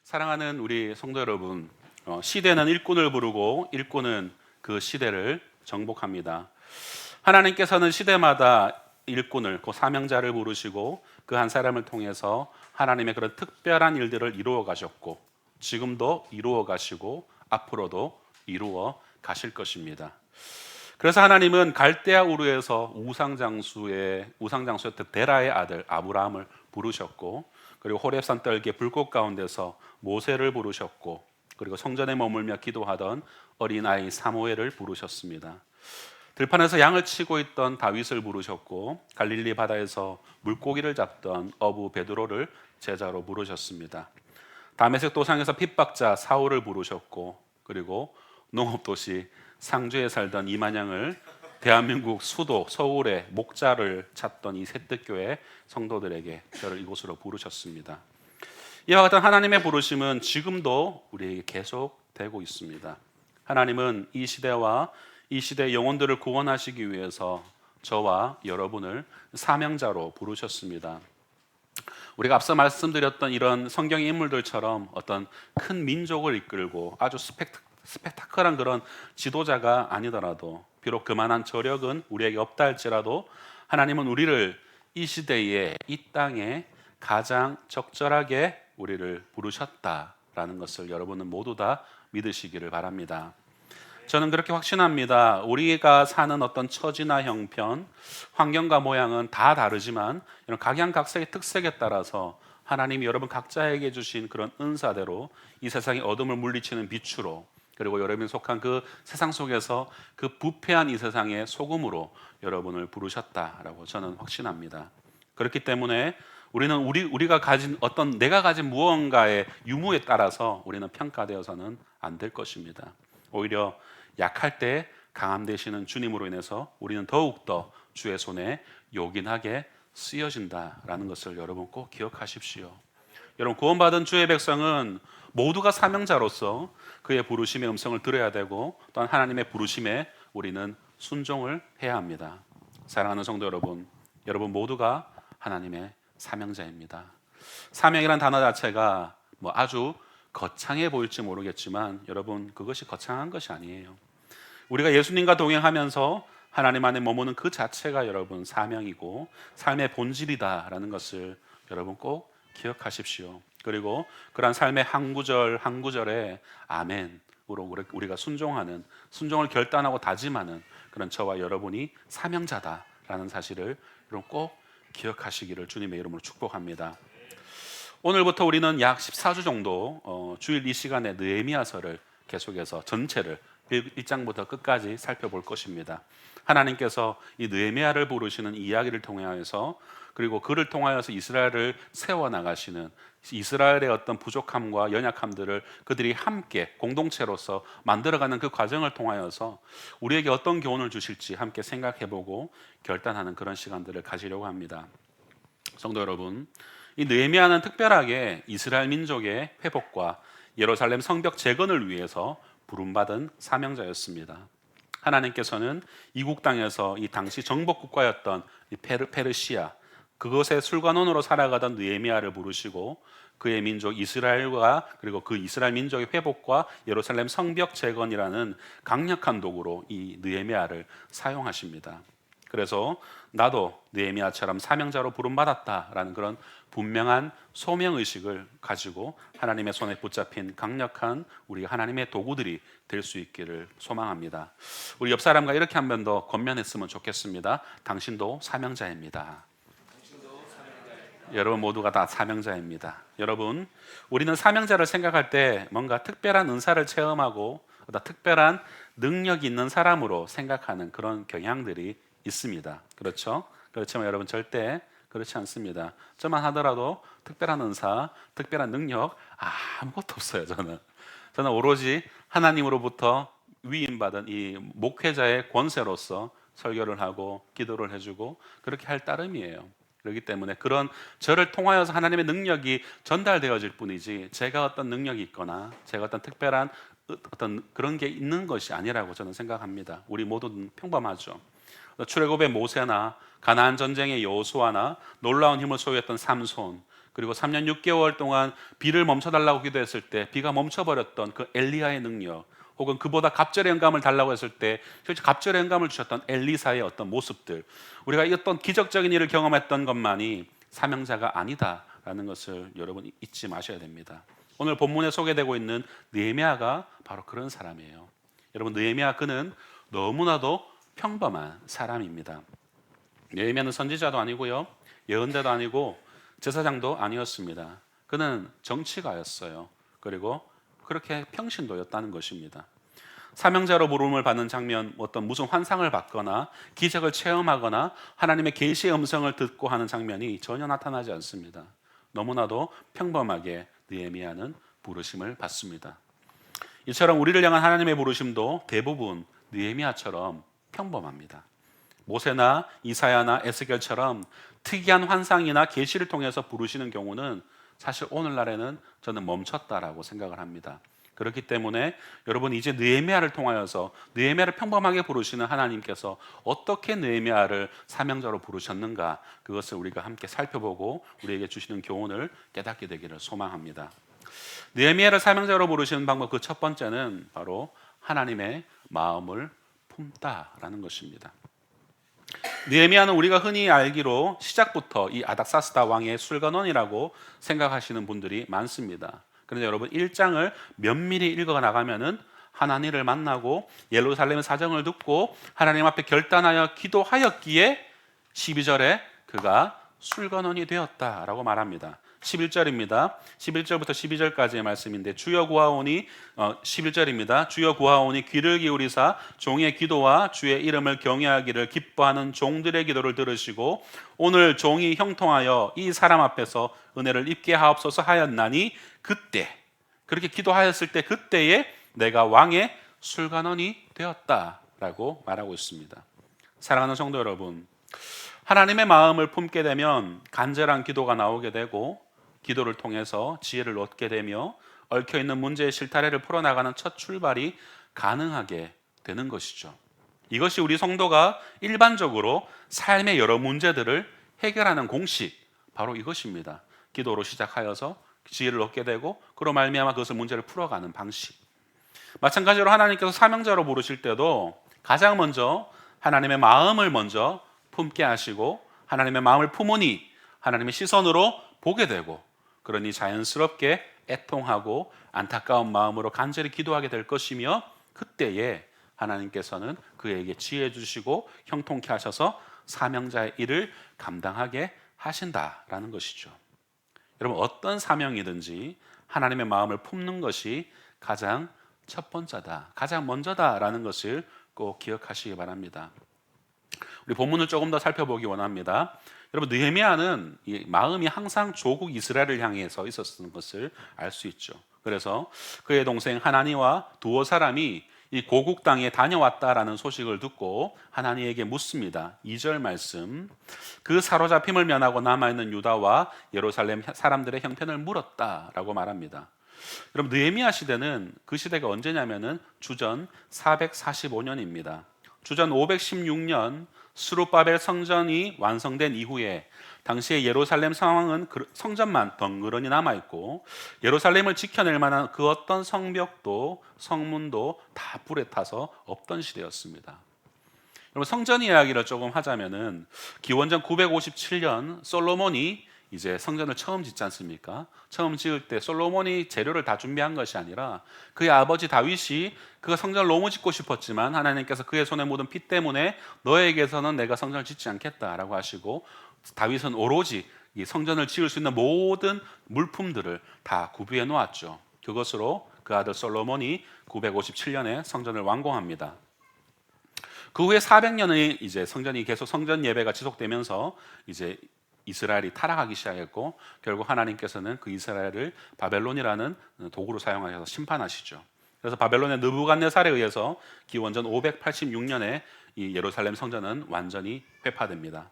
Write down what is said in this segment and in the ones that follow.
사랑하는 우리 성도 여러분, 시대는 일꾼을 부르고 일꾼은 그 시대를 정복합니다. 하나님께서는 시대마다 일꾼을, 그 사명자를 부르시고 그 한 사람을 통해서 하나님의 그런 특별한 일들을 이루어 가셨고 지금도 이루어 가시고 앞으로도 이루어 가실 것입니다. 그래서 하나님은 갈대아 우르에서 우상장수였던 데라의 아들 아브라함을 부르셨고, 그리고 호렙산 떨기의 불꽃 가운데서 모세를 부르셨고, 그리고 성전에 머물며 기도하던 어린아이 사무엘을 부르셨습니다. 들판에서 양을 치고 있던 다윗을 부르셨고, 갈릴리 바다에서 물고기를 잡던 어부 베드로를 제자로 부르셨습니다. 다메섹 도상에서 핍박자 사울을 부르셨고, 그리고 농업도시 상주에 살던 이만영을 대한민국 수도 서울의 목자를 찾던 이 세뜻교회 성도들에게 저를 이곳으로 부르셨습니다. 이와 같은 하나님의 부르심은 지금도 우리에게 계속되고 있습니다. 하나님은 이 시대와 이 시대의 영혼들을 구원하시기 위해서 저와 여러분을 사명자로 부르셨습니다. 우리가 앞서 말씀드렸던 이런 성경의 인물들처럼 어떤 큰 민족을 이끌고 아주 스펙타클한 그런 지도자가 아니더라도, 비록 그만한 저력은 우리에게 없다 할지라도 하나님은 우리를 이 시대에 이 땅에 가장 적절하게 우리를 부르셨다라는 것을 여러분은 모두 다 믿으시기를 바랍니다. 저는 그렇게 확신합니다. 우리가 사는 어떤 처지나 형편, 환경과 모양은 다 다르지만 이런 각양각색의 특색에 따라서 하나님이 여러분 각자에게 주신 그런 은사대로 이 세상의 어둠을 물리치는 빛으로, 그리고 여러분이 속한 그 세상 속에서 그 부패한 이 세상의 소금으로 여러분을 부르셨다라고 저는 확신합니다. 그렇기 때문에 우리는 우리가 가진 어떤 내가 가진 무언가의 유무에 따라서 우리는 평가되어서는 안 될 것입니다. 오히려 약할 때 강함 되시는 주님으로 인해서 우리는 더욱더 주의 손에 요긴하게 쓰여진다라는 것을 여러분 꼭 기억하십시오. 여러분, 구원받은 주의 백성은 모두가 사명자로서 그의 부르심의 음성을 들어야 되고, 또한 하나님의 부르심에 우리는 순종을 해야 합니다. 사랑하는 성도 여러분, 여러분 모두가 하나님의 사명자입니다. 사명이란 단어 자체가 아주 거창해 보일지 모르겠지만 여러분, 그것이 거창한 것이 아니에요. 우리가 예수님과 동행하면서 하나님 안에 머무는 그 자체가 여러분 사명이고 삶의 본질이다라는 것을 여러분 꼭 기억하십시오. 그리고 그러한 삶의 한 구절 한 구절에 아멘으로 우리가 순종을 결단하고 다짐하는 그런 저와 여러분이 사명자다라는 사실을 여러분 꼭 기억하시기를 주님의 이름으로 축복합니다. 오늘부터 우리는 약 14주 정도 주일 이 시간에 느헤미야서를 계속해서 전체를 1장부터 끝까지 살펴볼 것입니다. 하나님께서 이 느헤미야를 부르시는 이야기를 통하여서, 그리고 그를 통하여서 이스라엘을 세워나가시는, 이스라엘의 어떤 부족함과 연약함들을 그들이 함께 공동체로서 만들어가는 그 과정을 통하여서 우리에게 어떤 교훈을 주실지 함께 생각해보고 결단하는 그런 시간들을 가지려고 합니다. 성도 여러분, 이 느헤미야는 특별하게 이스라엘 민족의 회복과 예루살렘 성벽 재건을 위해서 부름받은 사명자였습니다. 하나님께서는 이국 땅에서 이 당시 정복 국가였던 페르시아, 그것의 술관원으로 살아가던 느헤미야를 부르시고 그의 민족 이스라엘과, 그리고 그 이스라엘 민족의 회복과 예루살렘 성벽 재건이라는 강력한 도구로 이 느헤미야를 사용하십니다. 그래서 나도 느헤미야처럼 사명자로 부름받았다라는 그런 분명한 소명의식을 가지고 하나님의 손에 붙잡힌 강력한 우리 하나님의 도구들이 될 수 있기를 소망합니다. 우리 옆 사람과 이렇게 한 번 더 권면했으면 좋겠습니다. 당신도 사명자입니다. 여러분 모두가 다 사명자입니다. 여러분, 우리는 사명자를 생각할 때 뭔가 특별한 은사를 체험하고 특별한 능력이 있는 사람으로 생각하는 그런 경향들이 있습니다. 그렇죠? 그렇지만 여러분 절대 그렇지 않습니다. 저만 하더라도 특별한 은사, 특별한 능력 아무것도 없어요. 저는 오로지 하나님으로부터 위임받은 이 목회자의 권세로서 설교를 하고 기도를 해주고 그렇게 할 따름이에요. 그렇기 때문에 그런 저를 통하여서 하나님의 능력이 전달되어질 뿐이지 제가 어떤 능력이 있거나 제가 어떤 특별한 어떤 그런 게 있는 것이 아니라고 저는 생각합니다. 우리 모두는 평범하죠. 출애굽의 모세나 가나안 전쟁의 여호수아나 놀라운 힘을 소유했던 삼손, 그리고 3년 6개월 동안 비를 멈춰달라고 기도했을 때 비가 멈춰버렸던 그 엘리야의 능력, 혹은 그보다 갑절의 영감을 달라고 했을 때 실제 갑절의 영감을 주셨던 엘리사의 어떤 모습들, 우리가 어떤 기적적인 일을 경험했던 것만이 사명자가 아니다라는 것을 여러분 잊지 마셔야 됩니다. 오늘 본문에 소개되고 있는 느헤미야가 바로 그런 사람이에요. 여러분, 느헤미야 그는 너무나도 평범한 사람입니다. 느헤미야는 선지자도 아니고요, 예언자도 아니고 제사장도 아니었습니다. 그는 정치가였어요. 그리고 그렇게 평신도였다는 것입니다. 사명자로 부름을 받는 장면, 어떤 무슨 환상을 받거나 기적을 체험하거나 하나님의 계시의 음성을 듣고 하는 장면이 전혀 나타나지 않습니다. 너무나도 평범하게 느헤미야는 부르심을 받습니다. 이처럼 우리를 향한 하나님의 부르심도 대부분 느헤미야처럼 평범합니다. 모세나 이사야나 에스겔처럼 특이한 환상이나 계시를 통해서 부르시는 경우는 사실 오늘날에는 저는 멈췄다라고 생각을 합니다. 그렇기 때문에 여러분, 이제 느헤미야를 통하여서 느헤미야를 평범하게 부르시는 하나님께서 어떻게 느헤미야를 사명자로 부르셨는가, 그것을 우리가 함께 살펴보고 우리에게 주시는 교훈을 깨닫게 되기를 소망합니다. 느헤미야를 사명자로 부르시는 방법, 그 첫 번째는 바로 하나님의 마음을 품다라는 것입니다. 느헤미야는 우리가 흔히 알기로 시작부터 이 아닥사스다 왕의 술관원이라고 생각하시는 분들이 많습니다. 그런데 여러분, 1장을 면밀히 읽어 나가면은 하나님을 만나고 예루살렘의 사정을 듣고 하나님 앞에 결단하여 기도하였기에 12절에 그가 술관원이 되었다라고 말합니다. 11절입니다. 11절부터 12절까지의 말씀인데, 주여 구하오니 11절입니다. 주여 구하오니 귀를 기울이사 종의 기도와 주의 이름을 경외하기를 기뻐하는 종들의 기도를 들으시고 오늘 종이 형통하여 이 사람 앞에서 은혜를 입게 하옵소서 하였나니 그때, 그렇게 기도하였을 때 그때에 내가 왕의 술관원이 되었다라고 말하고 있습니다. 사랑하는 성도 여러분, 하나님의 마음을 품게 되면 간절한 기도가 나오게 되고 기도를 통해서 지혜를 얻게 되며 얽혀있는 문제의 실타래를 풀어나가는 첫 출발이 가능하게 되는 것이죠. 이것이 우리 성도가 일반적으로 삶의 여러 문제들을 해결하는 공식, 바로 이것입니다. 기도로 시작하여서 지혜를 얻게 되고 그로 말미암아 그것을 문제를 풀어가는 방식. 마찬가지로 하나님께서 사명자로 부르실 때도 가장 먼저 하나님의 마음을 먼저 품게 하시고 하나님의 마음을 품으니 하나님의 시선으로 보게 되고, 그러니 자연스럽게 애통하고 안타까운 마음으로 간절히 기도하게 될 것이며, 그때에 하나님께서는 그에게 지혜 주시고 형통케 하셔서 사명자의 일을 감당하게 하신다라는 것이죠. 여러분, 어떤 사명이든지 하나님의 마음을 품는 것이 가장 첫 번째다, 가장 먼저다라는 것을 꼭 기억하시기 바랍니다. 우리 본문을 조금 더 살펴보기 원합니다. 여러분, 느헤미야는 이 마음이 항상 조국 이스라엘을 향해서 있었던 것을 알 수 있죠. 그래서 그의 동생 하나니와 두어 사람이 이 고국 땅에 다녀왔다라는 소식을 듣고 하나니에게 묻습니다. 2절 말씀, 그 사로잡힘을 면하고 남아있는 유다와 예루살렘 사람들의 형편을 물었다라고 말합니다. 여러분, 느헤미야 시대는 그 시대가 언제냐면은 주전 445년입니다. 주전 516년 스룹바벨 성전이 완성된 이후에 당시의 예루살렘 상황은 성전만 덩그러니 남아있고 예루살렘을 지켜낼 만한 그 어떤 성벽도 성문도 다 불에 타서 없던 시대였습니다. 여러분, 성전 이야기를 조금 하자면은 기원전 957년 솔로몬이 이제 성전을 처음 짓지 않습니까? 처음 지을 때 솔로몬이 재료를 다 준비한 것이 아니라 그의 아버지 다윗이 그 성전을 너무 짓고 싶었지만 하나님께서 그의 손에 묻은 피 때문에 너에게서는 내가 성전을 짓지 않겠다라고 하시고, 다윗은 오로지 이 성전을 지을 수 있는 모든 물품들을 다 구비해 놓았죠. 그것으로 그 아들 솔로몬이 957년에 성전을 완공합니다. 그 후에 400년의 이제 성전이 계속 성전 예배가 지속되면서 이제 이스라엘이 타락하기 시작했고 결국 하나님께서는 그 이스라엘을 바벨론이라는 도구로 사용하셔서 심판하시죠. 그래서 바벨론의 느부갓네살에 의해서 기원전 586년에 이 예루살렘 성전은 완전히 회파됩니다.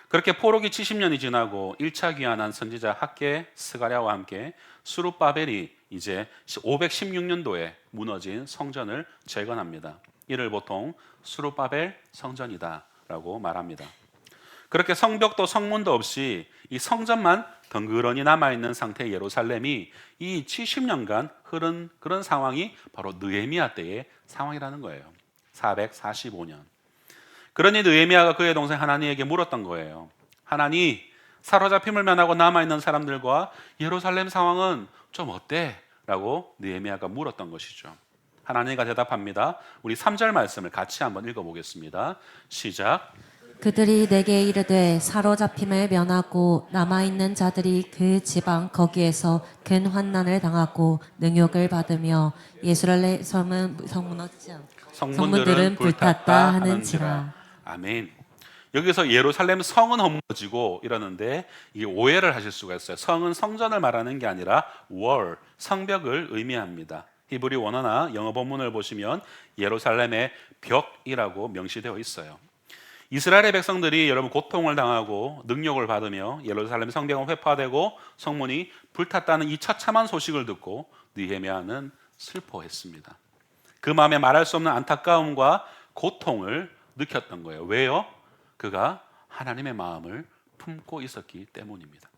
그렇게 포로기 70년이 지나고 1차 귀환한 선지자 학개 스가랴와 함께 스룹바벨이 이제 516년도에 무너진 성전을 재건합니다. 이를 보통 스룹바벨 성전이다라고 말합니다. 그렇게 성벽도 성문도 없이 이 성전만 덩그러니 남아있는 상태의 예루살렘이 이 70년간 흐른 그런 상황이 바로 느헤미야 때의 상황이라는 거예요. 445년. 그러니 느헤미야가 그의 동생 하나니에게 물었던 거예요. 하나니, 사로잡힘을 면하고 남아있는 사람들과 예루살렘 상황은 좀 어때? 라고 느헤미야가 물었던 것이죠. 하나니가 대답합니다. 우리 3절 말씀을 같이 한번 읽어보겠습니다. 시작. 그들이 내게 이르되 사로잡힘을 면하고 남아있는 자들이 그 지방 거기에서 큰 환난을 당하고 능욕을 받으며 예루살렘 성문 무너지지 않고 성문들은 불탔다 하는지라. 아멘. 여기서 예루살렘 성은 험무지고 이러는데 이게 오해를 하실 수가 있어요. 성은 성전을 말하는 게 아니라 월, 성벽을 의미합니다. 히브리 원어나 영어 본문을 보시면 예루살렘의 벽이라고 명시되어 있어요. 이스라엘의 백성들이 여러분 고통을 당하고 능욕을 받으며 예루살렘 성벽은 회파되고 성문이 불탔다는 이 처참한 소식을 듣고 느헤미야는 슬퍼했습니다. 그 마음에 말할 수 없는 안타까움과 고통을 느꼈던 거예요. 왜요? 그가 하나님의 마음을 품고 있었기 때문입니다.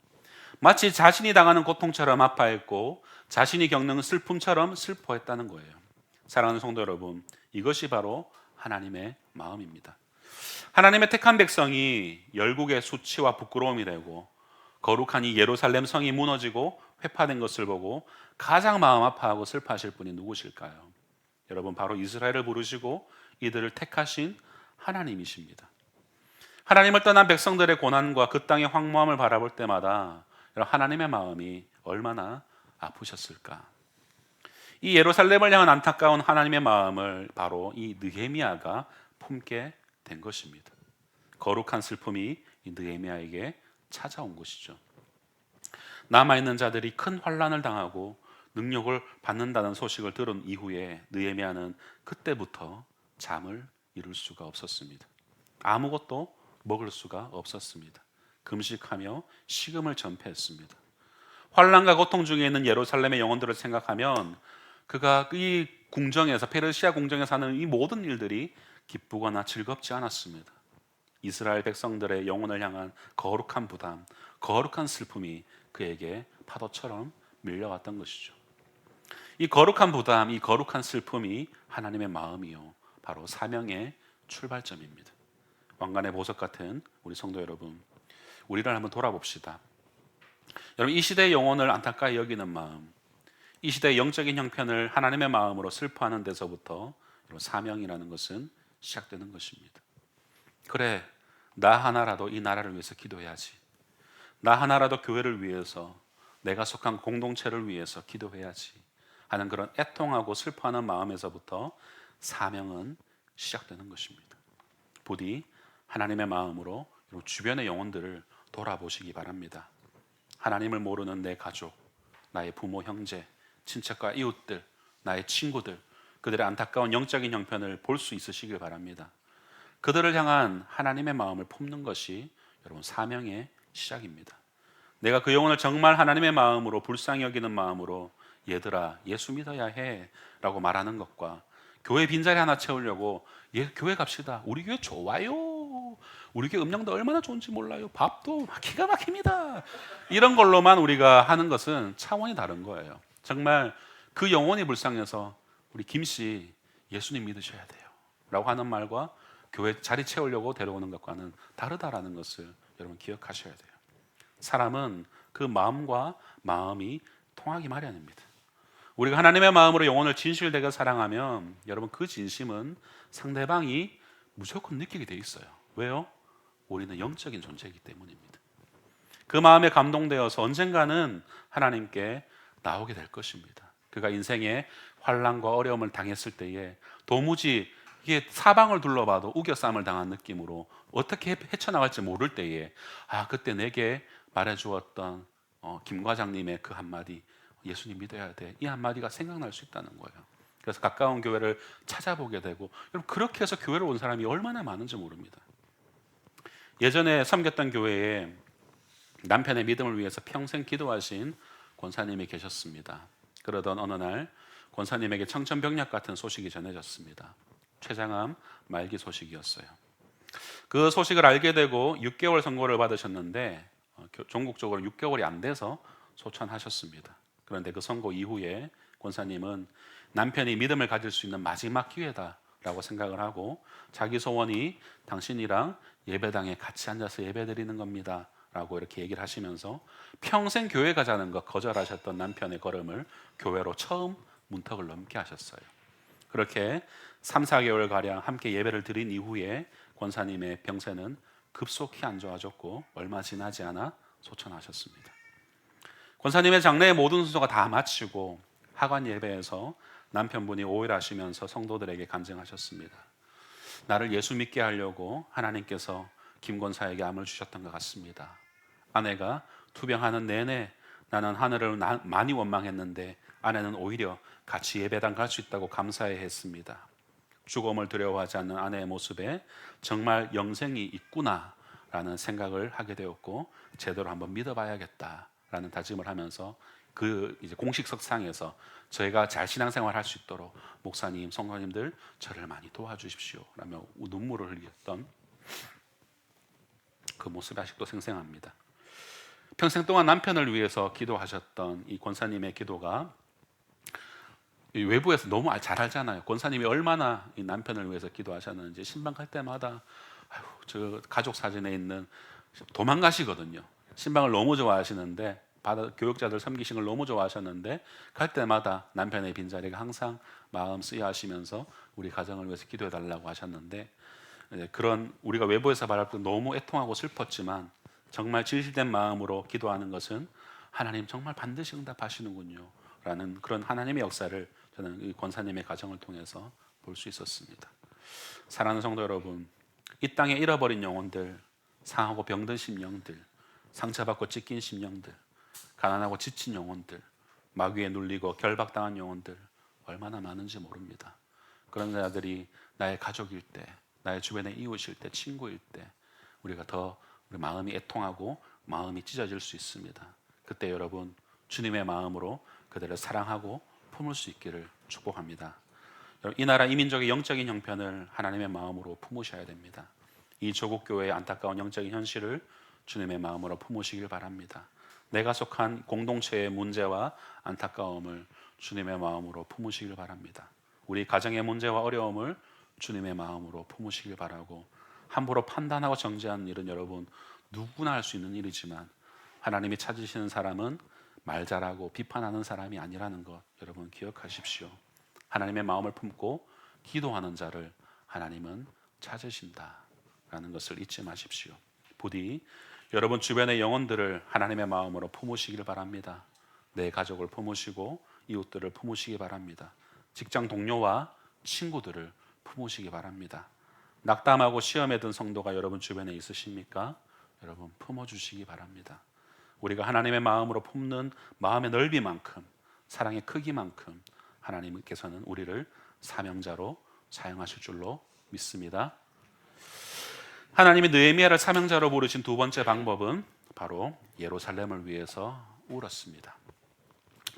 마치 자신이 당하는 고통처럼 아파했고 자신이 겪는 슬픔처럼 슬퍼했다는 거예요. 사랑하는 성도 여러분, 이것이 바로 하나님의 마음입니다. 하나님의 택한 백성이 열국의 수치와 부끄러움이 되고 거룩한 이 예루살렘 성이 무너지고 회파된 것을 보고 가장 마음 아파하고 슬퍼하실 분이 누구실까요? 여러분, 바로 이스라엘을 부르시고 이들을 택하신 하나님이십니다. 하나님을 떠난 백성들의 고난과 그 땅의 황무함을 바라볼 때마다 하나님의 마음이 얼마나 아프셨을까? 이 예루살렘을 향한 안타까운 하나님의 마음을 바로 이 느헤미야가 품게 된 것입니다. 거룩한 슬픔이 이 느헤미야에게 찾아온 것이죠. 남아있는 자들이 큰 환난을 당하고 능력을 받는다는 소식을 들은 이후에 느헤미야는 그때부터 잠을 이룰 수가 없었습니다. 아무것도 먹을 수가 없었습니다. 금식하며 식음을 전폐했습니다. 환난과 고통 중에 있는 예루살렘의 영혼들을 생각하면 그가 이 궁정에서 페르시아 궁정에서 하는 이 모든 일들이 기쁘거나 즐겁지 않았습니다. 이스라엘 백성들의 영혼을 향한 거룩한 부담, 거룩한 슬픔이 그에게 파도처럼 밀려왔던 것이죠. 이 거룩한 부담, 이 거룩한 슬픔이 하나님의 마음이요, 바로 사명의 출발점입니다. 왕관의 보석 같은 우리 성도 여러분, 우리를 한번 돌아봅시다. 여러분, 이 시대의 영혼을 안타까이 여기는 마음, 이 시대의 영적인 형편을 하나님의 마음으로 슬퍼하는 데서부터 사명이라는 것은 시작되는 것입니다. 그래, 나 하나라도 이 나라를 위해서 기도해야지. 나 하나라도 교회를 위해서, 내가 속한 공동체를 위해서 기도해야지 하는 그런 애통하고 슬퍼하는 마음에서부터 사명은 시작되는 것입니다. 부디 하나님의 마음으로 주변의 영혼들을 돌아보시기 바랍니다. 하나님을 모르는 내 가족, 나의 부모, 형제, 친척과 이웃들, 나의 친구들, 그들의 안타까운 영적인 형편을 볼 수 있으시길 바랍니다. 그들을 향한 하나님의 마음을 품는 것이 여러분 사명의 시작입니다. 내가 그 영혼을 정말 하나님의 마음으로 불쌍히 여기는 마음으로 얘들아 예수 믿어야 해 라고 말하는 것과 교회 빈자리 하나 채우려고 교회 갑시다, 우리 교회 좋아요, 우리 교회 음량도 얼마나 좋은지 몰라요, 밥도 기가 막힙니다, 이런 걸로만 우리가 하는 것은 차원이 다른 거예요. 정말 그 영혼이 불쌍해서 우리 김씨 예수님 믿으셔야 돼요 라고 하는 말과 교회 자리 채우려고 데려오는 것과는 다르다라는 것을 여러분 기억하셔야 돼요. 사람은 그 마음과 마음이 통하기 마련입니다. 우리가 하나님의 마음으로 영혼을 진실되게 사랑하면 여러분 그 진심은 상대방이 무조건 느끼게 돼 있어요. 왜요? 우리는 영적인 존재이기 때문입니다. 그 마음에 감동되어서 언젠가는 하나님께 나오게 될 것입니다. 그가 인생의 환난과 어려움을 당했을 때에 도무지 이게 사방을 둘러봐도 우겨쌈을 당한 느낌으로 어떻게 헤쳐나갈지 모를 때에 그때 내게 말해주었던 김 과장님의 그 한마디, 예수님 믿어야 돼, 이 한마디가 생각날 수 있다는 거예요. 그래서 가까운 교회를 찾아보게 되고, 여러분 그렇게 해서 교회를 온 사람이 얼마나 많은지 모릅니다. 예전에 섬겼던 교회에 남편의 믿음을 위해서 평생 기도하신 권사님이 계셨습니다. 그러던 어느 날 권사님에게 청천벽력 같은 소식이 전해졌습니다. 췌장암 말기 소식이었어요. 그 소식을 알게 되고 6개월 선고를 받으셨는데 전국적으로 6개월이 안 돼서 소천하셨습니다. 그런데 그 선고 이후에 권사님은 남편이 믿음을 가질 수 있는 마지막 기회다라고 생각을 하고 자기 소원이 당신이랑 예배당에 같이 앉아서 예배드리는 겁니다 라고 이렇게 얘기를 하시면서 평생 교회 가자는 거 거절하셨던 남편의 걸음을 교회로 처음 문턱을 넘게 하셨어요. 그렇게 3, 4개월 가량 함께 예배를 드린 이후에 권사님의 병세는 급속히 안 좋아졌고 얼마 지나지 않아 소천하셨습니다. 권사님의 장례의 모든 순서가 다 마치고 하관 예배에서 남편분이 오해를 하시면서 성도들에게 간증하셨습니다. 나를 예수 믿게 하려고 하나님께서 김 권사에게 암을 주셨던 것 같습니다. 아내가 투병하는 내내 나는 하늘을 많이 원망했는데 아내는 오히려 같이 예배당 갈 수 있다고 감사해 했습니다. 죽음을 두려워하지 않는 아내의 모습에 정말 영생이 있구나라는 생각을 하게 되었고 제대로 한번 믿어봐야겠다라는 다짐을 하면서 그 이제 공식석상에서 저희가 잘 신앙생활 할 수 있도록 목사님, 성도님들 저를 많이 도와주십시오 라며 눈물을 흘렸던 그 모습이 아직도 생생합니다. 평생 동안 남편을 위해서 기도하셨던 이 권사님의 기도가 외부에서 너무 잘 알잖아요. 권사님이 얼마나 이 남편을 위해서 기도하셨는지 신방 갈 때마다 저 가족 사진에 있는 도망가시거든요. 신방을 너무 좋아하시는데 교육자들 섬기신 걸 너무 좋아하셨는데 갈 때마다 남편의 빈자리가 항상 마음 쓰여하시면서 우리 가정을 위해서 기도해 달라고 하셨는데 그런 우리가 외부에서 바랄 때 너무 애통하고 슬펐지만 정말 진실된 마음으로 기도하는 것은 하나님 정말 반드시 응답하시는군요 라는 그런 하나님의 역사를 저는 이 권사님의 가정을 통해서 볼 수 있었습니다. 사랑하는 성도 여러분, 이 땅에 잃어버린 영혼들, 상하고 병든 심령들, 상처받고 찢긴 심령들, 가난하고 지친 영혼들, 마귀에 눌리고 결박당한 영혼들 얼마나 많은지 모릅니다. 그런 자들이 나의 가족일 때, 나의 주변의 이웃일 때, 친구일 때 우리가 더 우리 마음이 애통하고 마음이 찢어질 수 있습니다. 그때 여러분 주님의 마음으로 그들을 사랑하고 품을 수 있기를 축복합니다. 이 나라 이 민족의 영적인 형편을 하나님의 마음으로 품으셔야 됩니다. 이 조국 교회의 안타까운 영적인 현실을 주님의 마음으로 품으시길 바랍니다. 내가 속한 공동체의 문제와 안타까움을 주님의 마음으로 품으시길 바랍니다. 우리 가정의 문제와 어려움을 주님의 마음으로 품으시길 바라고 함부로 판단하고 정죄하는 일은 여러분 누구나 할 수 있는 일이지만 하나님이 찾으시는 사람은 말 잘하고 비판하는 사람이 아니라는 것 여러분 기억하십시오. 하나님의 마음을 품고 기도하는 자를 하나님은 찾으신다라는 것을 잊지 마십시오. 부디 여러분 주변의 영혼들을 하나님의 마음으로 품으시길 바랍니다. 내 가족을 품으시고 이웃들을 품으시기 바랍니다. 직장 동료와 친구들을 품으시기 바랍니다. 낙담하고 시험에 든 성도가 여러분 주변에 있으십니까? 여러분 품어주시기 바랍니다. 우리가 하나님의 마음으로 품는 마음의 넓이만큼 사랑의 크기만큼 하나님께서는 우리를 사명자로 사용하실 줄로 믿습니다. 하나님이 느헤미야를 사명자로 부르신 두 번째 방법은 바로 예루살렘을 위해서 울었습니다.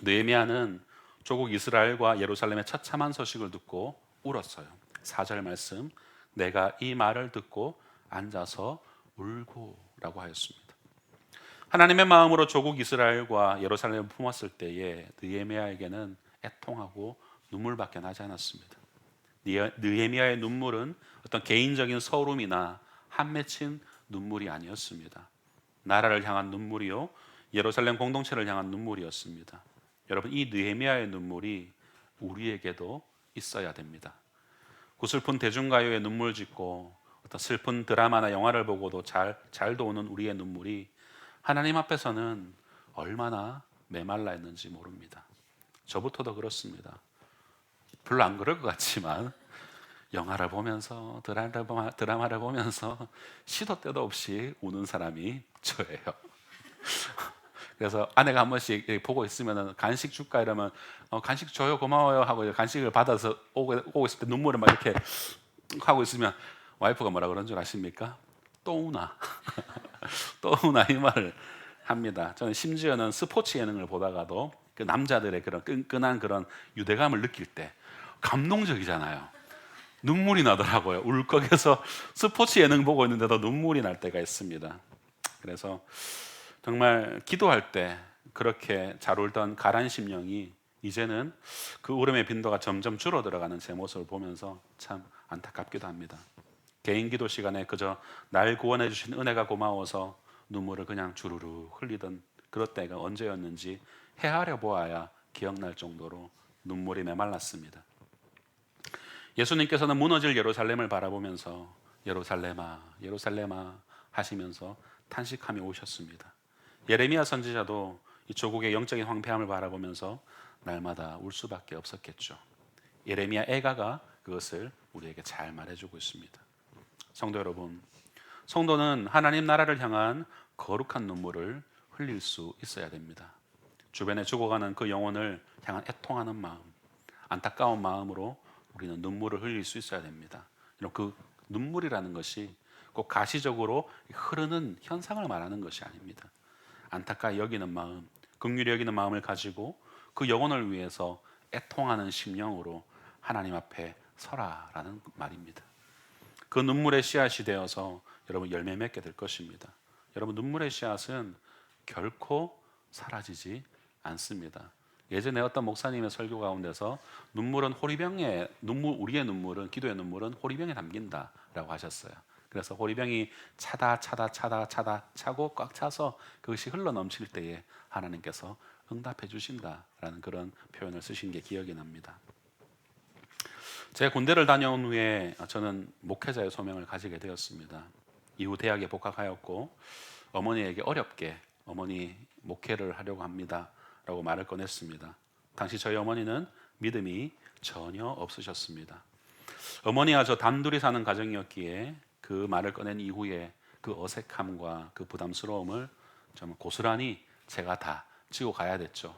느헤미야는 조국 이스라엘과 예루살렘의 처참한 소식을 듣고 울었어요. 4절 말씀, 내가 이 말을 듣고 앉아서 울고라고 하였습니다. 하나님의 마음으로 조국 이스라엘과 예루살렘을 품었을 때에 느헤미야에게는 애통하고 눈물밖에 나지 않았습니다. 느헤미야의 눈물은 어떤 개인적인 서름이나 한 맺힌 눈물이 아니었습니다. 나라를 향한 눈물이요, 예루살렘 공동체를 향한 눈물이었습니다. 여러분, 이 느헤미야의 눈물이 우리에게도 있어야 됩니다. 구슬픈 대중가요에 눈물 짓고 어떤 슬픈 드라마나 영화를 보고도 잘 도우는 우리의 눈물이 하나님 앞에서는 얼마나 메말라 있는지 모릅니다. 저부터도 그렇습니다. 별로 안 그럴 것 같지만 영화를 보면서 드라마를 보면서 시도 때도 없이 우는 사람이 저예요. 그래서 아내가 한 번씩 보고 있으면 간식 줄까 이러면 간식 줘요 고마워요 하고 간식을 받아서 오고 있을 때 눈물을 막 이렇게 하고 있으면 와이프가 뭐라 그런 줄 아십니까? 또 우나 또 우나 이 말을 합니다. 저는 심지어는 스포츠 예능을 보다가도 그 남자들의 그런 끈끈한 그런 유대감을 느낄 때 감동적이잖아요. 눈물이 나더라고요. 울컥해서 스포츠 예능 보고 있는데도 눈물이 날 때가 있습니다. 그래서 정말 기도할 때 그렇게 잘 울던 가란 심령이 이제는 그 울음의 빈도가 점점 줄어들어가는 제 모습을 보면서 참 안타깝기도 합니다. 개인 기도 시간에 그저 날 구원해 주신 은혜가 고마워서 눈물을 그냥 주르르 흘리던 그럴 때가 언제였는지 헤아려 보아야 기억날 정도로 눈물이 메말랐습니다. 예수님께서는 무너질 예루살렘을 바라보면서 예루살렘아 예루살렘아 하시면서 탄식하며 오셨습니다. 예레미야 선지자도 이 조국의 영적인 황폐함을 바라보면서 날마다 울 수밖에 없었겠죠. 예레미야 애가가 그것을 우리에게 잘 말해주고 있습니다. 성도 여러분, 성도는 하나님 나라를 향한 거룩한 눈물을 흘릴 수 있어야 됩니다. 주변에 죽어가는 그 영혼을 향한 애통하는 마음, 안타까운 마음으로 우리는 눈물을 흘릴 수 있어야 됩니다. 그 눈물이라는 것이 꼭 가시적으로 흐르는 현상을 말하는 것이 아닙니다. 안타까이 여기는 마음, 긍휼히 여기는 마음을 가지고 그 영혼을 위해서 애통하는 심령으로 하나님 앞에 서라라는 말입니다. 그 눈물의 씨앗이 되어서 여러분 열매 맺게 될 것입니다. 여러분 눈물의 씨앗은 결코 사라지지 않습니다. 예전에 어떤 목사님의 설교 가운데서 눈물은 호리병에 우리의 눈물은 기도의 눈물은 호리병에 담긴다라고 하셨어요. 그래서 호리병이 차고 꽉 차서 그것이 흘러 넘칠 때에 하나님께서 응답해 주신다라는 그런 표현을 쓰신 게 기억이 납니다. 제가 군대를 다녀온 후에 저는 목회자의 소명을 가지게 되었습니다. 이후 대학에 복학하였고 어머니에게 어렵게 어머니 목회를 하려고 합니다 라고 말을 꺼냈습니다. 당시 저희 어머니는 믿음이 전혀 없으셨습니다. 어머니와 저 단둘이 사는 가정이었기에 그 말을 꺼낸 이후에 그 어색함과 그 부담스러움을 좀 고스란히 제가 다 지고 가야 됐죠.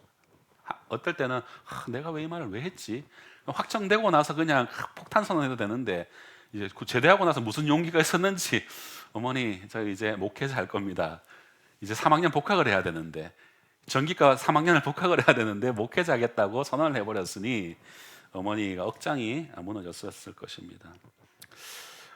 어떨 때는 내가 왜 이 말을 왜 했지? 확정되고 나서 그냥 폭탄 선언해도 되는데 이제 제대하고 나서 무슨 용기가 있었는지 어머니 저 이제 목회자 할 겁니다. 이제 3학년 복학을 해야 되는데 전기과 3학년을 복학을 해야 되는데 목회자 하겠다고 선언을 해버렸으니 어머니가 억장이 무너졌을 것입니다.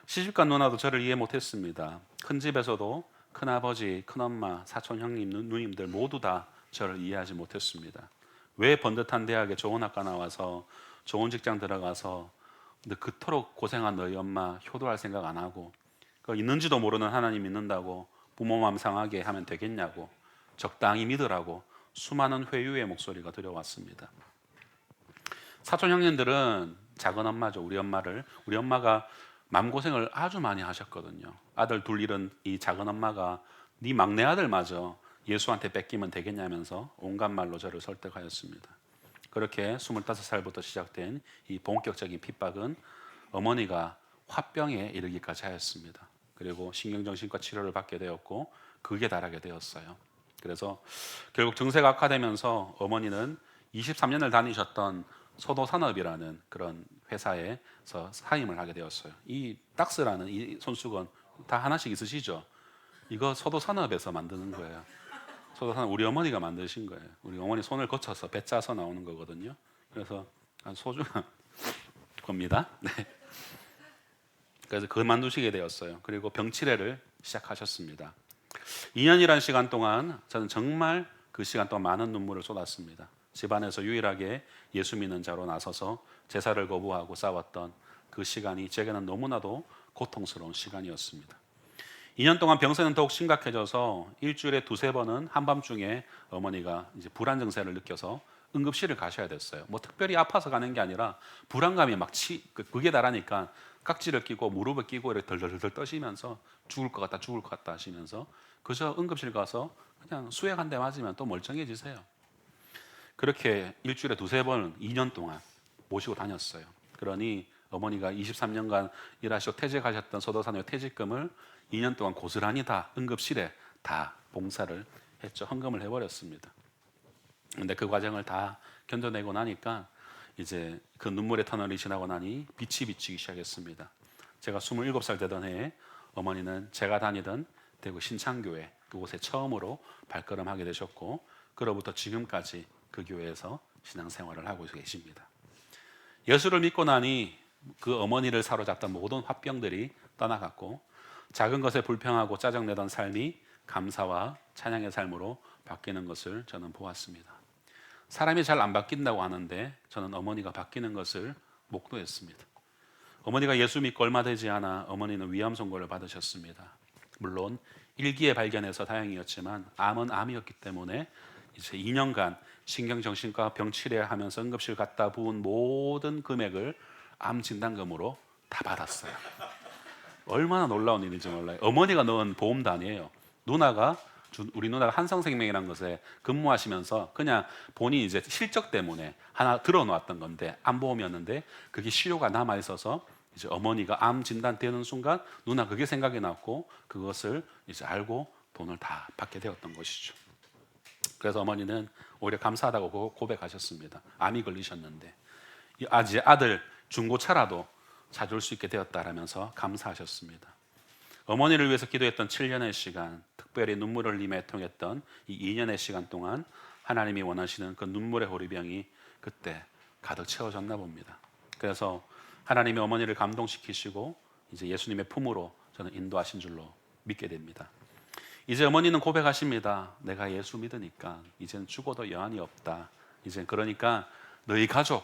시집간 누나도 저를 이해 못했습니다. 큰 집에서도 큰아버지, 큰엄마, 사촌 형님, 누님들 모두 다 저를 이해하지 못했습니다. 왜 번듯한 대학에 좋은 학과 나와서 좋은 직장 들어가서 근데 그토록 고생한 너희 엄마 효도할 생각 안 하고 있는지도 모르는 하나님 믿는다고 부모 마음 상하게 하면 되겠냐고 적당히 믿으라고 수많은 회유의 목소리가 들려왔습니다. 사촌 형님들은 작은 엄마죠. 우리 엄마가 마음고생을 아주 많이 하셨거든요. 아들 둘 잃은 이 작은 엄마가 네 막내 아들마저 예수한테 뺏기면 되겠냐면서 온갖 말로 저를 설득하였습니다. 그렇게 25살부터 시작된 이 본격적인 핍박은 어머니가 화병에 이르기까지 하였습니다. 그리고 신경정신과 치료를 받게 되었고 극에 달하게 되었어요. 그래서 결국 증세가 악화되면서 어머니는 23년을 다니셨던 소도산업이라는 그런 회사에서 사임을 하게 되었어요. 이 닥스라는 이 손수건 다 하나씩 있으시죠? 이거 소도산업에서 만드는 거예요. 소도산업 우리 어머니가 만드신 거예요. 우리 어머니 손을 거쳐서 배 짜서 나오는 거거든요. 그래서 소중한 겁니다. 네. 그래서 그걸 만드시게 되었어요. 그리고 병치레를 시작하셨습니다. 2년이라는 시간 동안 저는 정말 그 시간 동안 많은 눈물을 쏟았습니다. 집안에서 유일하게 예수 믿는 자로 나서서 제사를 거부하고 싸웠던 그 시간이 제게는 너무나도 고통스러운 시간이었습니다. 2년 동안 병세는 더욱 심각해져서 일주일에 2-3번은 한밤중에 어머니가 이제 불안 증세를 느껴서 응급실을 가셔야 됐어요. 뭐 특별히 아파서 가는 게 아니라 불안감이 막 극에 달하니까 깍지를 끼고 무릎을 끼고 이렇게 덜덜덜 떠시면서 죽을 것 같다 하시면서 그저 응급실 가서 그냥 수액 한 대 맞으면 또 멀쩡해지세요. 그렇게 일주일에 2-3번 2년 동안 모시고 다녔어요. 그러니 어머니가 23년간 일하시고 퇴직하셨던 소도산업 퇴직금을 2년 동안 고스란히 다 응급실에 다 봉사를 했죠. 헌금을 해버렸습니다. 근데 그 과정을 다 견뎌내고 나니까 이제 그 눈물의 터널이 지나고 나니 빛이 비치기 시작했습니다. 제가 27살 되던 해에 어머니는 제가 다니던 대구 신창교회 그곳에 처음으로 발걸음하게 되셨고 그로부터 지금까지 그 교회에서 신앙생활을 하고 계십니다. 예수를 믿고 나니 그 어머니를 사로잡던 모든 화병들이 떠나갔고 작은 것에 불평하고 짜증내던 삶이 감사와 찬양의 삶으로 바뀌는 것을 저는 보았습니다. 사람이 잘 안 바뀐다고 하는데 저는 어머니가 바뀌는 것을 목도했습니다. 어머니가 예수 믿고 얼마 되지 않아 어머니는 위암 선고를 받으셨습니다. 물론 일기에 발견해서 다행이었지만 암은 암이었기 때문에 이제 2년간 신경정신과 병치레하면서 응급실 갔다 부은 모든 금액을 암 진단금으로 다 받았어요. 얼마나 놀라운 일인지 몰라요. 어머니가 넣은 보험도 아니에요. 우리 누나가 한성생명이라는 것에 근무하시면서 그냥 본인 이제 실적 때문에 하나 들어놓았던 건데 암보험이었는데 그게 실효가 남아 있어서 이제 어머니가 암 진단되는 순간 누나 그게 생각이 났고 그것을 이제 알고 돈을 다 받게 되었던 것이죠. 그래서 어머니는 오히려 감사하다고 고백하셨습니다. 암이 걸리셨는데 이제 아들 중고차라도 사줄 수 있게 되었다라면서 감사하셨습니다. 어머니를 위해서 기도했던 7년의 시간, 특별히 눈물을 흘리며 애통했던 이 2년의 시간 동안 하나님이 원하시는 그 눈물의 호리병이 그때 가득 채워졌나 봅니다. 그래서 하나님이 어머니를 감동시키시고 이제 예수님의 품으로 저는 인도하신 줄로 믿게 됩니다. 이제 어머니는 고백하십니다. 내가 예수 믿으니까 이제는 죽어도 여한이 없다. 이제 그러니까 너희 가족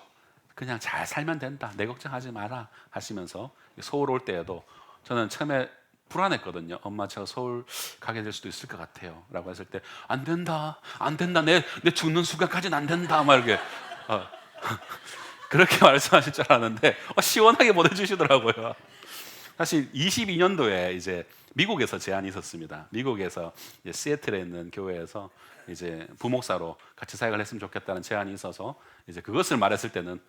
그냥 잘 살면 된다. 내 걱정하지 마라 하시면서 서울 올 때에도 저는 처음에 불안했거든요. 엄마 제가 서울 가게 될 수도 있을 것 같아요 라고 했을 때 안 된다 내 죽는 순간까지는 안 된다 막 이렇게 그렇게 말씀하실 줄 알았는데 시원하게 보내주시더라고요. 사실 22년도에 이제 미국에서 제안이 있었습니다. 미국에서 이제 시애틀에 있는 교회에서 이제 부목사로 같이 사역을 했으면 좋겠다는 제안이 있어서 이제 그것을 말했을 때는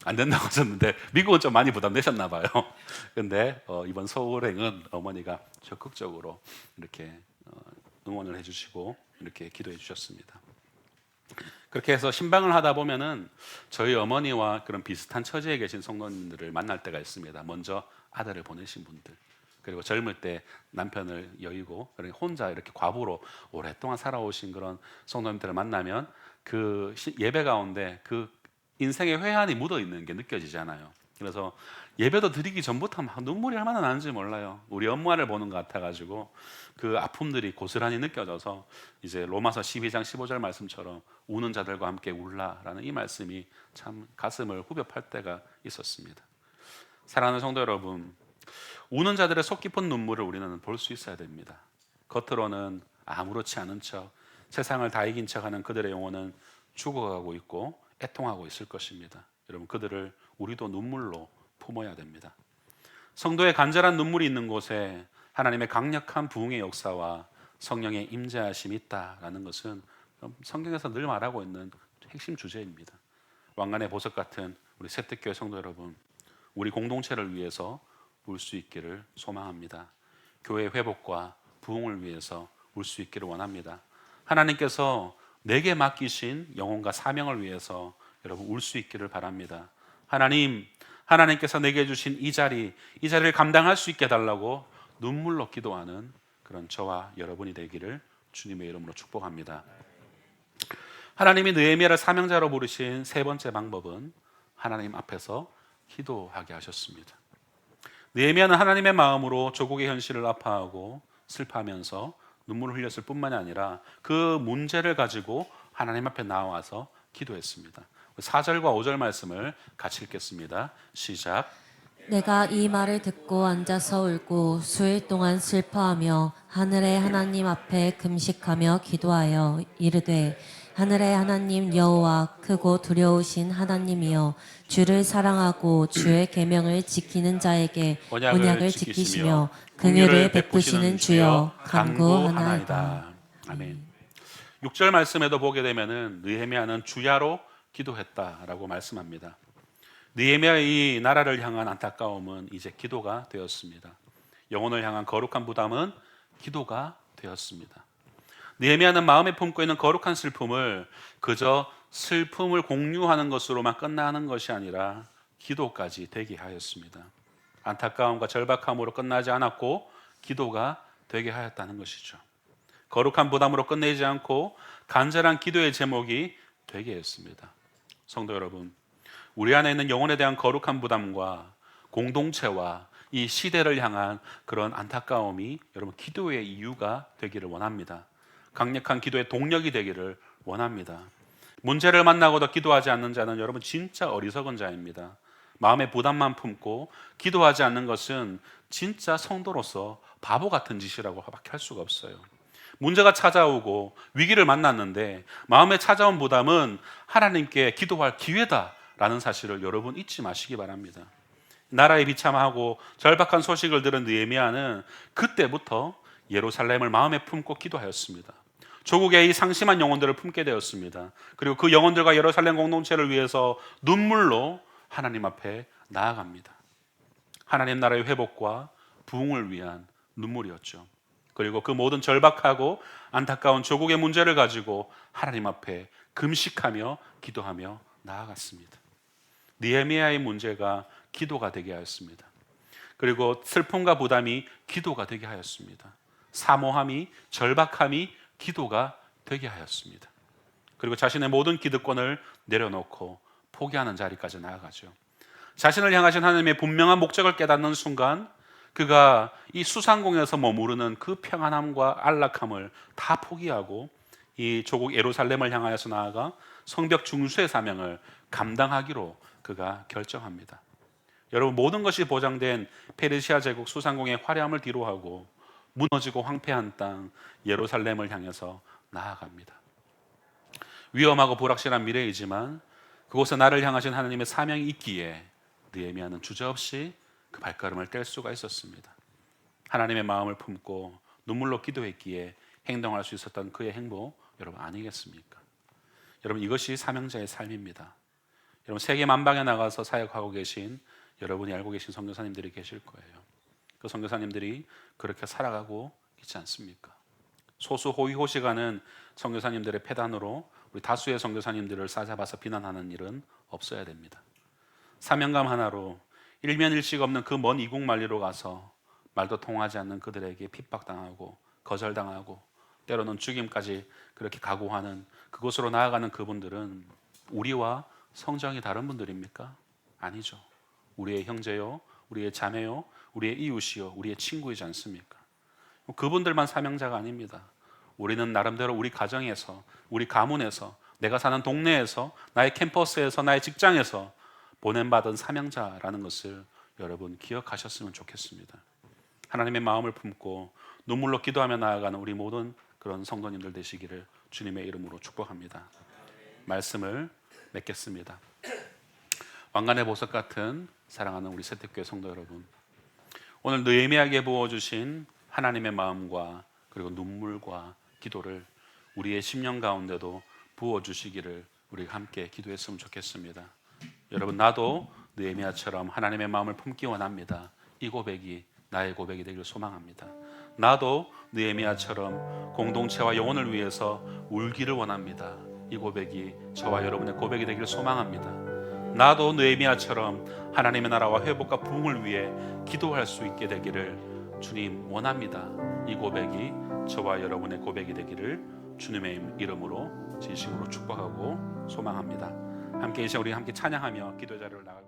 안 된다고 하셨는데 미국은 좀 많이 부담되셨나 봐요. 근데 이번 서울행은 어머니가 적극적으로 이렇게 응원을 해주시고 이렇게 기도해 주셨습니다. 그렇게 해서 신방을 하다 보면은 저희 어머니와 그런 비슷한 처지에 계신 성도님들을 만날 때가 있습니다. 먼저 아들을 보내신 분들, 그리고 젊을 때 남편을 여의고 혼자 이렇게 과부로 오랫동안 살아오신 그런 성도님들을 만나면 그 예배 가운데 그 인생의 회한이 묻어 있는 게 느껴지잖아요. 그래서 예배도 드리기 전부터 막 눈물이 얼마나 나는지 몰라요. 우리 엄마를 보는 것 같아가지고 그 아픔들이 고스란히 느껴져서 이제 로마서 12장 15절 말씀처럼 우는 자들과 함께 울라라는 이 말씀이 참 가슴을 후벼 팔 때가 있었습니다. 사랑하는 성도 여러분, 우는 자들의 속 깊은 눈물을 우리는 볼 수 있어야 됩니다. 겉으로는 아무렇지 않은 척 세상을 다 이긴 척하는 그들의 영혼은 죽어가고 있고 애통하고 있을 것입니다. 여러분, 그들을 우리도 눈물로 품어야 됩니다. 성도의 간절한 눈물이 있는 곳에 하나님의 강력한 부흥의 역사와 성령의 임재하심이 있다라는 것은 성경에서 늘 말하고 있는 핵심 주제입니다. 왕관의 보석 같은 우리 세택교회 성도 여러분, 우리 공동체를 위해서 울 수 있기를 소망합니다. 교회 회복과 부흥을 위해서 울 수 있기를 원합니다. 하나님께서 내게 맡기신 영혼과 사명을 위해서 여러분 울 수 있기를 바랍니다. 하나님께서 내게 주신 이 자리를 감당할 수 있게 해달라고 눈물로 기도하는 그런 저와 여러분이 되기를 주님의 이름으로 축복합니다. 하나님이 느헤미야를 사명자로 부르신 세 번째 방법은 하나님 앞에서 기도하게 하셨습니다. 느헤미야는 하나님의 마음으로 조국의 현실을 아파하고 슬퍼하면서 눈물을 흘렸을 뿐만이 아니라 그 문제를 가지고 하나님 앞에 나와서 기도했습니다. 4절과 5절 말씀을 같이 읽겠습니다. 시작. 내가 이 말을 듣고 앉아서 울고 수일 동안 슬퍼하며 하늘의 하나님 앞에 금식하며 기도하여 이르되 하늘의 하나님 여호와 크고 두려우신 하나님이여 주를 사랑하고 주의 계명을 지키는 자에게 언약을 지키시며 긍휼을 베푸시는 주여 간구하나이다. 아멘. 6절 말씀에도 보게 되면은 느헤미야는 주야로 기도했다라고 말씀합니다. 느헤미야의 이 나라를 향한 안타까움은 이제 기도가 되었습니다. 영혼을 향한 거룩한 부담은 기도가 되었습니다. 느헤미야는 마음에 품고 있는 거룩한 슬픔을 그저 슬픔을 공유하는 것으로만 끝나는 것이 아니라 기도까지 되게 하였습니다. 안타까움과 절박함으로 끝나지 않았고 기도가 되게 하였다는 것이죠. 거룩한 부담으로 끝내지 않고 간절한 기도의 제목이 되게 했습니다. 성도 여러분, 우리 안에 있는 영혼에 대한 거룩한 부담과 공동체와 이 시대를 향한 그런 안타까움이 여러분 기도의 이유가 되기를 원합니다. 강력한 기도의 동력이 되기를 원합니다. 문제를 만나고도 기도하지 않는 자는 여러분 진짜 어리석은 자입니다. 마음의 부담만 품고 기도하지 않는 것은 진짜 성도로서 바보 같은 짓이라고 밖에 할 수가 없어요. 문제가 찾아오고 위기를 만났는데 마음에 찾아온 부담은 하나님께 기도할 기회다라는 사실을 여러분 잊지 마시기 바랍니다. 나라에 비참하고 절박한 소식을 들은 느헤미야는 그때부터 예루살렘을 마음에 품고 기도하였습니다. 조국의 이 상심한 영혼들을 품게 되었습니다. 그리고 그 영혼들과 예루살렘 공동체를 위해서 눈물로 하나님 앞에 나아갑니다. 하나님 나라의 회복과 부흥을 위한 눈물이었죠. 그리고 그 모든 절박하고 안타까운 조국의 문제를 가지고 하나님 앞에 금식하며 기도하며 나아갔습니다. 느헤미야의 문제가 기도가 되게 하였습니다. 그리고 슬픔과 부담이 기도가 되게 하였습니다. 사모함이, 절박함이 기도가 되게 하였습니다. 그리고 자신의 모든 기득권을 내려놓고 포기하는 자리까지 나아가죠. 자신을 향하신 하나님의 분명한 목적을 깨닫는 순간 그가 이 수상공에서 머무르는 그 평안함과 안락함을 다 포기하고 이 조국 예루살렘을 향하여서 나아가 성벽 중수의 사명을 감당하기로 그가 결정합니다. 여러분 모든 것이 보장된 페르시아 제국 수상공의 화려함을 뒤로하고 무너지고 황폐한 땅 예루살렘을 향해서 나아갑니다. 위험하고 불확실한 미래이지만 그곳에 나를 향하신 하나님의 사명이 있기에 느헤미야는 주저없이 그 발걸음을 뗄 수가 있었습니다. 하나님의 마음을 품고 눈물로 기도했기에 행동할 수 있었던 그의 행복 여러분 아니겠습니까? 여러분 이것이 사명자의 삶입니다. 여러분 세계 만방에 나가서 사역하고 계신 여러분이 알고 계신 선교사님들이 계실 거예요. 그 선교사님들이 그렇게 살아가고 있지 않습니까? 소수 호의호식하는 선교사님들의 폐단으로 우리 다수의 선교사님들을 싸잡아서 비난하는 일은 없어야 됩니다. 사명감 하나로 일면일식 없는 그 먼 이국 만리로 가서 말도 통하지 않는 그들에게 핍박당하고 거절당하고 때로는 죽임까지 그렇게 각오하는 그곳으로 나아가는 그분들은 우리와 성정이 다른 분들입니까? 아니죠. 우리의 형제요, 우리의 자매요, 우리의 이웃이요, 우리의 친구이지 않습니까? 그분들만 사명자가 아닙니다. 우리는 나름대로 우리 가정에서, 우리 가문에서, 내가 사는 동네에서, 나의 캠퍼스에서, 나의 직장에서 보냄받은 사명자라는 것을 여러분 기억하셨으면 좋겠습니다. 하나님의 마음을 품고 눈물로 기도하며 나아가는 우리 모든 그런 성도님들 되시기를 주님의 이름으로 축복합니다. 말씀을 맺겠습니다. 왕관의 보석 같은 사랑하는 우리 세택교회 성도 여러분, 오늘 느헤미야에게 부어주신 하나님의 마음과 그리고 눈물과 기도를 우리의 심령 가운데도 부어주시기를 우리가 함께 기도했으면 좋겠습니다. 여러분 나도 느헤미야처럼 하나님의 마음을 품기 원합니다. 이 고백이 나의 고백이 되길 소망합니다. 나도 느헤미야처럼 공동체와 영혼을 위해서 울기를 원합니다. 이 고백이 저와 여러분의 고백이 되길 소망합니다. 나도 느헤미야처럼 하나님의 나라와 회복과 부흥을 위해 기도할 수 있게 되기를 주님 원합니다. 이 고백이 저와 여러분의 고백이 되기를 주님의 이름으로 진심으로 축복하고 소망합니다. 함께 이 시간 우리 함께 찬양하며 기도 자리로 나가